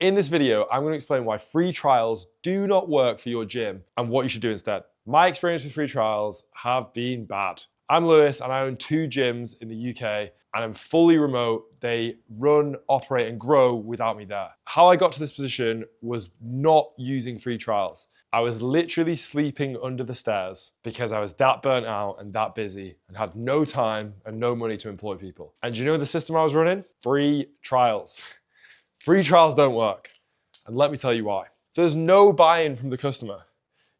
In this video, I'm going to explain why free trials do not work for your gym and what you should do instead. My experience with free trials have been bad. I'm Lewis and I own 2 gyms in the UK and I'm fully remote. They run, operate and grow without me there. How I got to this position was not using free trials. I was literally sleeping under the stairs because I was that burnt out and that busy and had no time and no money to employ people. And do you know the system I was running? Free trials. Free trials don't work. And let me tell you why. There's no buy-in from the customer.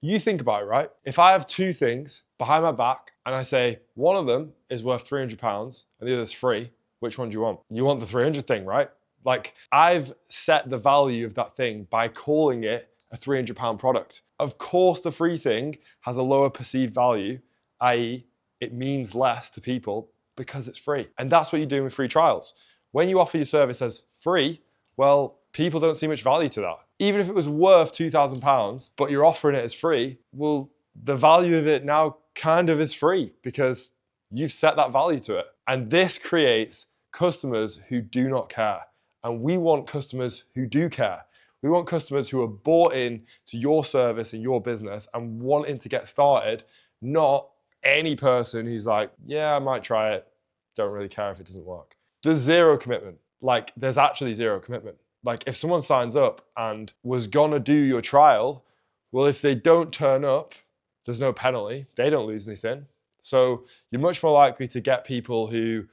You think about it, right? If I have 2 things behind my back and I say one of them is worth £300 and the other's free, which one do you want? You want the 300 thing, right? Like, I've set the value of that thing by calling it a £300 product. Of course, the free thing has a lower perceived value, i.e. it means less to people because it's free. And that's what you're doing with free trials. When you offer your service as free, well, people don't see much value to that. Even if it was worth £2,000, but you're offering it as free, well, the value of it now kind of is free because you've set that value to it. And this creates customers who do not care. And we want customers who do care. We want customers who are bought in to your service and your business and wanting to get started, not any person who's like, yeah, I might try it, don't really care if it doesn't work. There's zero commitment. Like, there's actually zero commitment. Like, if someone signs up and was gonna do your trial, well, if they don't turn up, there's no penalty. They don't lose anything. So you're much more likely to get people who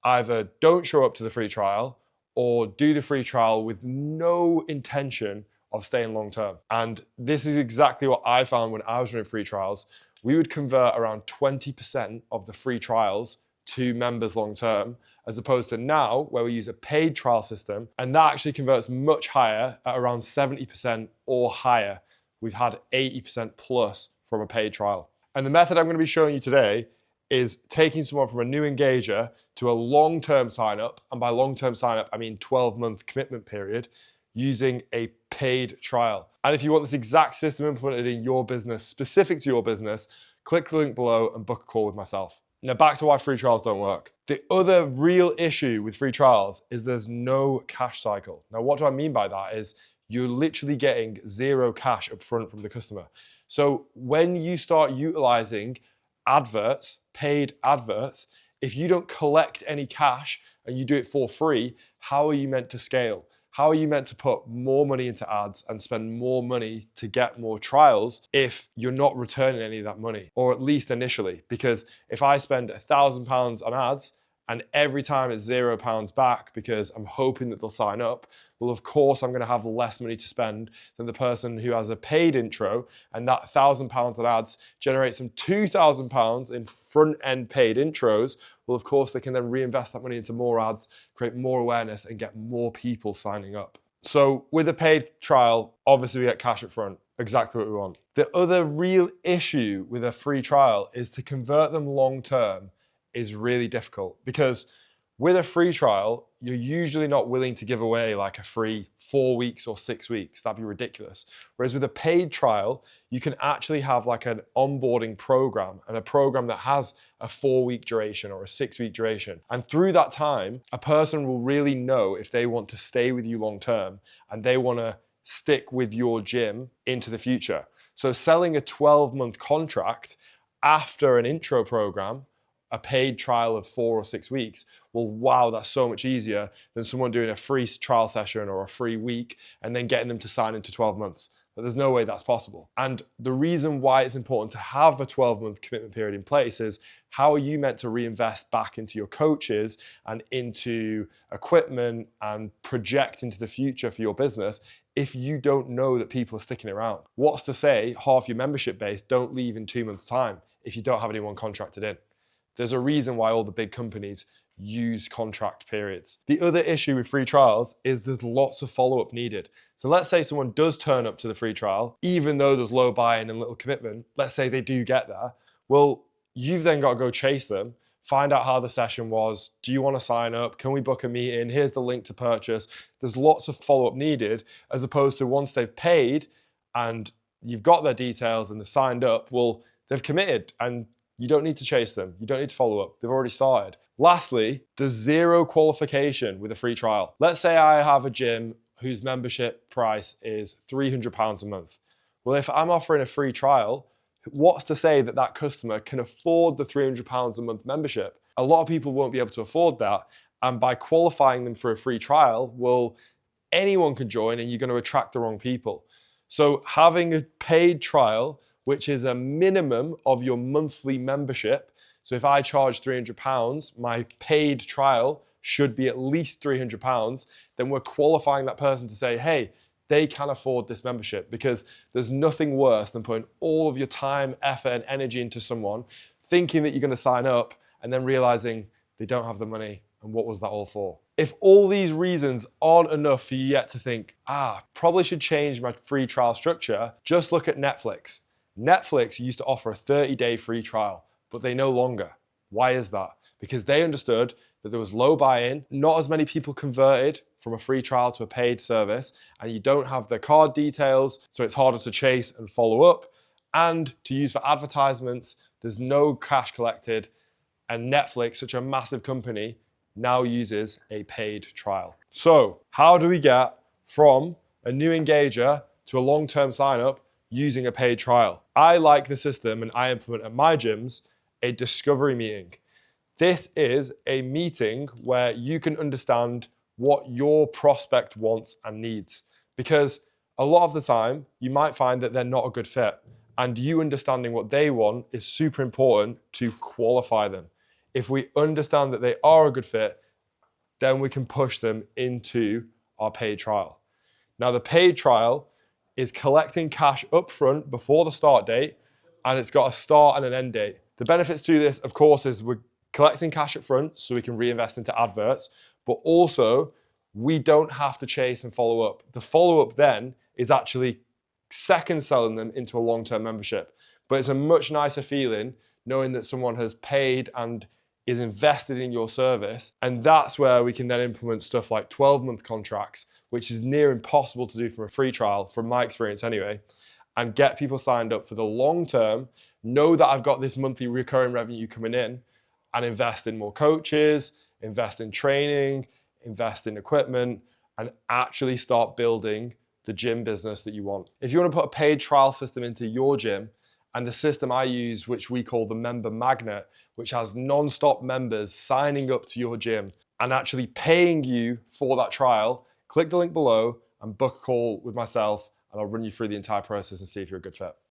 either don't show up to the free trial or do the free trial with no intention of staying long term. And this is exactly what I found when I was running free trials. We would convert around 20% of the free trials to members long term, as opposed to now where we use a paid trial system, and that actually converts much higher at around 70% or higher. We've had 80% plus from a paid trial. And the method I'm going to be showing you today is taking someone from a new engager to a long-term sign up, and by long-term sign up I mean 12-month commitment period, using a paid trial. And if you want this exact system implemented in your business, specific to your business, click the link below and book a call with myself. Now back to why free trials don't work. The other real issue with free trials is there's no cash cycle. Now what do I mean by that is you're literally getting 0 cash up front from the customer. So when you start utilizing adverts, paid adverts, if you don't collect any cash and you do it for free, how are you meant to scale? How are you meant to put more money into ads and spend more money to get more trials if you're not returning any of that money, or at least initially? Because if I spend £1,000 on ads and every time it's £0 back because I'm hoping that they'll sign up, well, of course, I'm going to have less money to spend than the person who has a paid intro, and that £1,000 on ads generates them £2,000 in front-end paid intros. Well, of course, they can then reinvest that money into more ads, create more awareness, and get more people signing up. So with a paid trial, obviously we get cash up front, exactly what we want. The other real issue with a free trial is to convert them long-term is really difficult, because with a free trial, you're usually not willing to give away like a free 4 weeks or 6 weeks. That'd be ridiculous. Whereas with a paid trial, you can actually have like an onboarding program, and a program that has a 4-week duration or a 6-week duration. And through that time, a person will really know if they want to stay with you long term and they want to stick with your gym into the future. So selling a 12-month contract after an intro program, a paid trial of 4 or 6 weeks, well, wow, that's so much easier than someone doing a free trial session or a free week and then getting them to sign into 12 months. But there's no way that's possible. And the reason why it's important to have a 12-month commitment period in place is how are you meant to reinvest back into your coaches and into equipment and project into the future for your business if you don't know that people are sticking around? What's to say half your membership base don't leave in 2 months' time if you don't have anyone contracted in? There's a reason why all the big companies use contract periods. The other issue with free trials is there's lots of follow-up needed. So let's say someone does turn up to the free trial, even though there's low buy-in and little commitment, let's say they do get there. Well, you've then got to go chase them, find out how the session was. Do you want to sign up? Can we book a meeting? Here's the link to purchase. There's lots of follow-up needed, as opposed to once they've paid and you've got their details and they've signed up, well, they've committed and you don't need to chase them. You don't need to follow up. They've already started. Lastly, there's 0 qualification with a free trial. Let's say I have a gym whose membership price is £300 a month. Well, if I'm offering a free trial, what's to say that that customer can afford the £300 a month membership? A lot of people won't be able to afford that. And by qualifying them for a free trial, well, anyone can join and you're going to attract the wrong people. So having a paid trial, which is a minimum of your monthly membership. So if I charge £300, my paid trial should be at least £300. Then we're qualifying that person to say, hey, they can afford this membership, because there's nothing worse than putting all of your time, effort, and energy into someone, thinking that you're going to sign up and then realizing they don't have the money. And what was that all for? If all these reasons aren't enough for you yet to think, probably should change my free trial structure, just look at Netflix. Netflix used to offer a 30-day free trial, but they no longer. Why is that? Because they understood that there was low buy-in, not as many people converted from a free trial to a paid service, and you don't have their card details, so it's harder to chase and follow up, and to use for advertisements, there's no cash collected, and Netflix, such a massive company, now uses a paid trial. So how do we get from a new engager to a long-term sign-up using a paid trial? I like the system, and I implement at my gyms a discovery meeting. This is a meeting where you can understand what your prospect wants and needs, because a lot of the time you might find that they're not a good fit, and you understanding what they want is super important to qualify them. If we understand that they are a good fit, then we can push them into our paid trial. Now, the paid trial is collecting cash upfront before the start date, and it's got a start and an end date. The benefits to this, of course, is we're collecting cash up front so we can reinvest into adverts, but also we don't have to chase and follow up. The follow-up then is actually second selling them into a long-term membership. But it's a much nicer feeling knowing that someone has paid and is invested in your service. And that's where we can then implement stuff like 12-month contracts, which is near impossible to do from a free trial, from my experience anyway, and get people signed up for the long term, know that I've got this monthly recurring revenue coming in, and invest in more coaches, invest in training, invest in equipment, and actually start building the gym business that you want. If you want to put a paid trial system into your gym, and the system I use, which we call the member magnet, which has non-stop members signing up to your gym and actually paying you for that trial, click the link below and book a call with myself, and I'll run you through the entire process and see if you're a good fit.